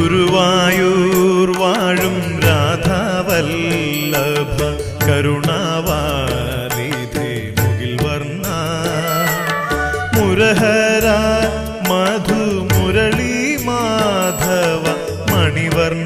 ഗുരുവായൂർ വാഴും രാധാവല്ലഭ കരുണാവാരിധേ മുകിൽ വർണ്ണ മുരഹര മധു മുരളി മാധവ മണിവർണ്ണ